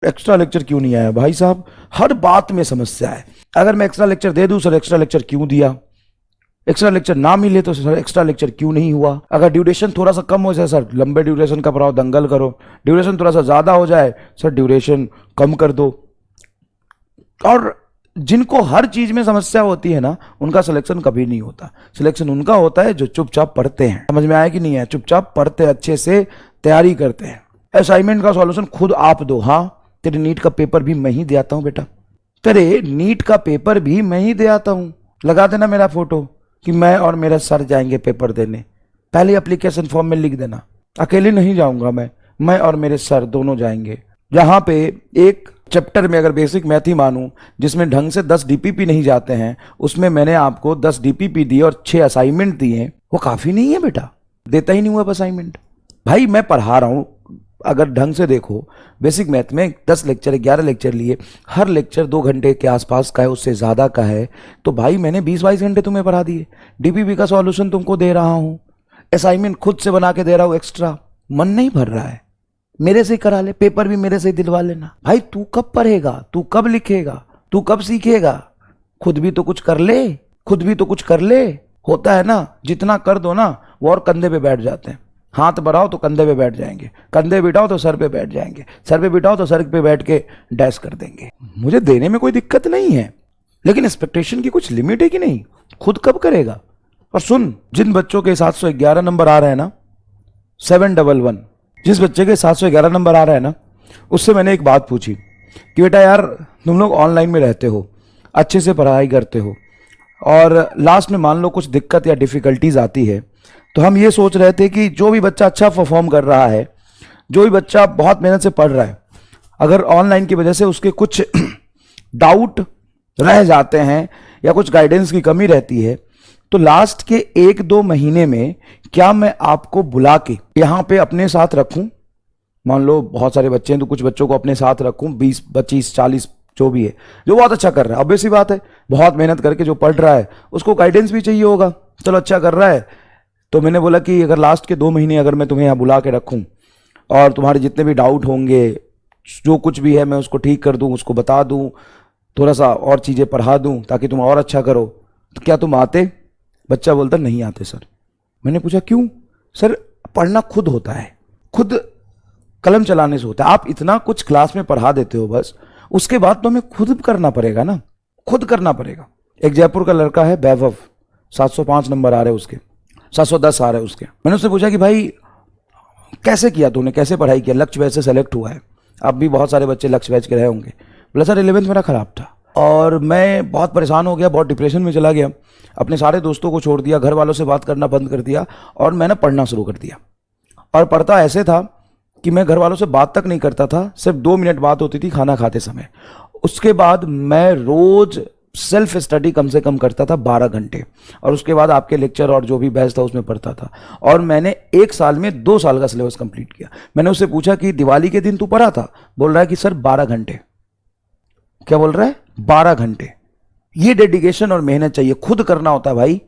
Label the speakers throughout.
Speaker 1: Extra lecture क्यों नहीं आया? भाई साहब हर बात में समस्या है। अगर मैं एक्स्ट्रा लेक्चर दे दूं, सर एक्स्ट्रा लेक्चर क्यों दिया? एक्स्ट्रा लेक्चर ना मिले तो सर एक्स्ट्रा लेक्चर क्यों नहीं हुआ? अगर ड्यूरेशन थोड़ा सा कम हो जाए, सर लंबे ड्यूरेशन का पढ़ाओ, दंगल करो। ड्यूरेशन थोड़ा सा ज्यादा हो जाए, सर ड्यूरेशन कम कर दो। और जिनको हर चीज में समस्या होती है ना, उनका सिलेक्शन कभी नहीं होता। सिलेक्शन उनका होता है जो चुपचाप पढ़ते हैं। समझ में आया कि नहीं है? चुपचाप पढ़ते, अच्छे से तैयारी करते हैं। असाइनमेंट का सॉल्यूशन खुद आप दो। हाँ, तेरे नीट का पेपर भी मैं ही दे आता हूं बेटा, तेरे नीट का पेपर भी मैं ही दे आता हूं। लगा देना मेरा फोटो कि मैं और मेरा सर जाएंगे पेपर देने। पहले एप्लीकेशन फॉर्म में लिख देना, अकेले नहीं जाऊंगा मैं और मेरे सर दोनों जाएंगे। जहां पे एक चैप्टर में अगर बेसिक मैथ ही मानूं, जिसमें ढंग से 10 डीपीपी नहीं जाते हैं, उसमें मैंने आपको 10 डीपीपी दिए और 6 असाइनमेंट दिए, वो काफी नहीं है बेटा? देता ही नहीं हुआ असाइनमेंट। भाई मैं पढ़ा रहा हूं, अगर ढंग से देखो, बेसिक मैथ में 10 लेक्चर 11 लेक्चर लिए, हर लेक्चर 2 घंटे के आसपास का है, उससे ज़्यादा का है, तो भाई मैंने 20-22 घंटे तुम्हें पढ़ा दिए। डीपीपी का सॉल्यूशन तुमको दे रहा हूं, असाइनमेंट खुद से बना के दे रहा हूं एक्स्ट्रा। मन नहीं भर रहा है? मेरे से करा ले, पेपर भी मेरे से दिलवा लेना। भाई तू कब पढ़ेगा? तू कब लिखेगा? तू कब सीखेगा? खुद भी तो कुछ कर ले, खुद भी तो कुछ कर ले। होता है ना, जितना कर दो ना वो और कंधे पे बैठ जाते हैं। हाथ बढ़ाओ तो कंधे पे बैठ जाएंगे, कंधे बिठाओ तो सर पे बैठ जाएंगे, सर पे बिठाओ तो सर पे बैठ के डैश कर देंगे। मुझे देने में कोई दिक्कत नहीं है, लेकिन एक्सपेक्टेशन की कुछ लिमिट है कि नहीं? खुद कब करेगा? और सुन, जिन बच्चों के 711 नंबर आ रहे हैं ना, 711, जिस बच्चे के 711 नंबर आ रहा है ना, उससे मैंने एक बात पूछी कि बेटा यार तुम लोग ऑनलाइन में रहते हो, अच्छे से पढ़ाई करते हो, और लास्ट में मान लो कुछ दिक्कत या डिफिकल्टीज आती है, तो हम ये सोच रहे थे कि जो भी बच्चा अच्छा परफॉर्म कर रहा है, जो भी बच्चा बहुत मेहनत से पढ़ रहा है, अगर ऑनलाइन की वजह से उसके कुछ डाउट रह जाते हैं या कुछ गाइडेंस की कमी रहती है, तो लास्ट के 1-2 महीने में क्या मैं आपको बुला के यहाँ पे अपने साथ रखूं? मान लो बहुत सारे बच्चे हैं तो कुछ बच्चों को अपने साथ रखूं, 20, 25, 40 जो भी है, जो बहुत अच्छा कर रहा है। ऑब्वियस सी बात है, बहुत मेहनत करके जो पढ़ रहा है उसको गाइडेंस भी चाहिए होगा। चलो अच्छा कर रहा है, तो मैंने बोला कि अगर लास्ट के 2 महीने अगर मैं तुम्हें यहाँ बुला के रखूं और तुम्हारे जितने भी डाउट होंगे, जो कुछ भी है मैं उसको ठीक कर दूं, उसको बता दूं, थोड़ा सा और चीज़ें पढ़ा दूं ताकि तुम और अच्छा करो, तो क्या तुम आते? बच्चा बोलता नहीं आते सर। मैंने पूछा क्यों? सर पढ़ना खुद होता है, खुद कलम चलाने से होता है। आप इतना कुछ क्लास में पढ़ा देते हो, बस उसके बाद तो हमें खुद करना पड़ेगा ना, खुद करना पड़ेगा। एक जयपुर का लड़का है वैभव, 705 नंबर आ रहे उसके, 710 आ रहे उसके। मैंने उससे पूछा कि भाई कैसे किया तूने, कैसे पढ़ाई किया? लक्ष्य बैच से सेलेक्ट हुआ है। अब भी बहुत सारे बच्चे लक्ष्य बैच के रहे होंगे। बोला सर 11th मेरा खराब था और मैं बहुत परेशान हो गया, बहुत डिप्रेशन में चला गया, अपने सारे दोस्तों को छोड़ दिया, घर वालों से बात करना बंद कर दिया और मैंने पढ़ना शुरू कर दिया। और पढ़ता ऐसे था कि मैं घर वालों से बात तक नहीं करता था, सिर्फ 2 मिनट बात होती थी खाना खाते समय। उसके बाद मैं रोज सेल्फ स्टडी कम से कम करता था 12 घंटे, और उसके बाद आपके लेक्चर और जो भी बैच था उसमें पढ़ता था। और मैंने 1 साल में 2 साल का सिलेबस कंप्लीट किया। मैंने उससे पूछा कि दिवाली के दिन तू पढ़ा था? बोल रहा है कि सर 12 घंटे। क्या बोल रहा है? 12 घंटे। ये डेडिकेशन और मेहनत चाहिए, खुद करना होता है भाई।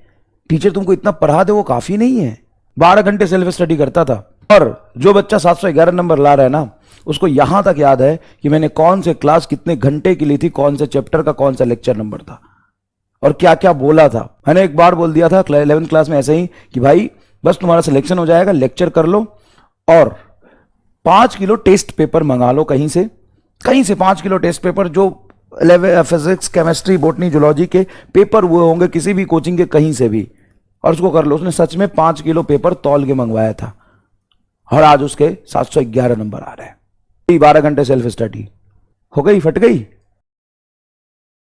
Speaker 1: टीचर तुमको इतना पढ़ा दे वो काफी नहीं है। 12 घंटे सेल्फ स्टडी करता था। और जो बच्चा 711 नंबर ला रहा है ना, उसको यहां तक याद है कि मैंने कौन से क्लास कितने घंटे की ली थी, कौन से चैप्टर का कौन सा लेक्चर नंबर था और क्या क्या बोला था। मैंने एक बार बोल दिया था 11th क्लास में ऐसे ही कि भाई बस तुम्हारा सिलेक्शन हो जाएगा, लेक्चर कर लो और 5 किलो टेस्ट पेपर मंगा लो कहीं से 5 किलो टेस्ट पेपर, जो 11 फिजिक्स, केमिस्ट्री, बॉटनी, जूलॉजी के पेपर हुए होंगे किसी भी कोचिंग के कहीं से भी, और उसको कर लो। उसने सच में 5 किलो पेपर तौल के मंगवाया था और आज उसके 711 नंबर आ रहे हैं। 12 घंटे सेल्फ स्टडी हो गई, फट गई।